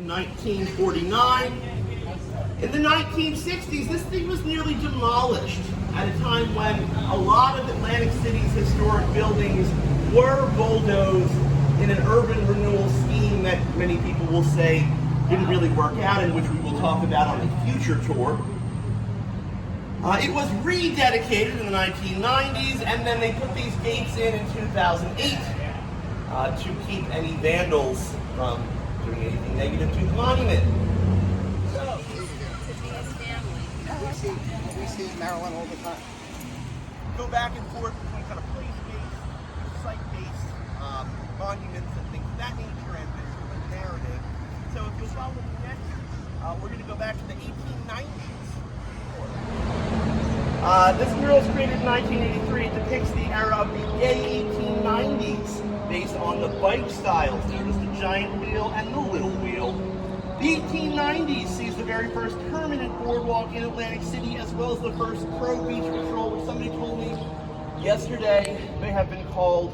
in 1949. In the 1960s, this thing was nearly demolished at a time when a lot of Atlantic City's historic buildings were bulldozed in an urban renewal scheme that many people will say didn't really work out, and which we will talk about on the future tour. It was rededicated in the 1990s, and then they put these gates in 2008 to keep any vandals from doing anything negative to the monument. So, we see Maryland all the time. Go back and forth between kind of place-based, site-based monuments and things of that nature, and this sort of narrative. So if you'll follow me next, we're going to go back to the 1890s. This mural was created in 1983. It depicts the era of the gay 1890s based on the bike styles. There's the giant wheel and the little wheel. The 1890s sees the very first permanent boardwalk in Atlantic City, as well as the first pro-beach patrol, which somebody told me yesterday they have been called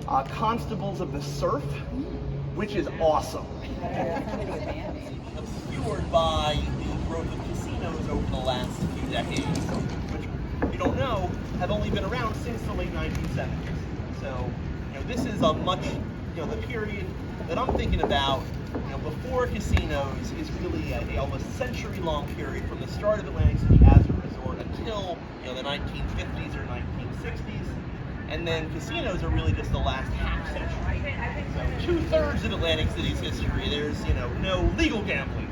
Constables of the Surf, which is awesome. Obscured by the growth of casinos over the last few decades, which, if you don't know, have only been around since the late 1970s. So, this is a much, the period that I'm thinking about, before casinos is really a almost century-long period from the start of Atlantic City as a resort until, the 1950s or 1960s. And then casinos are really just the last half century. So 2/3 of Atlantic City's history, there's, no legal gambling.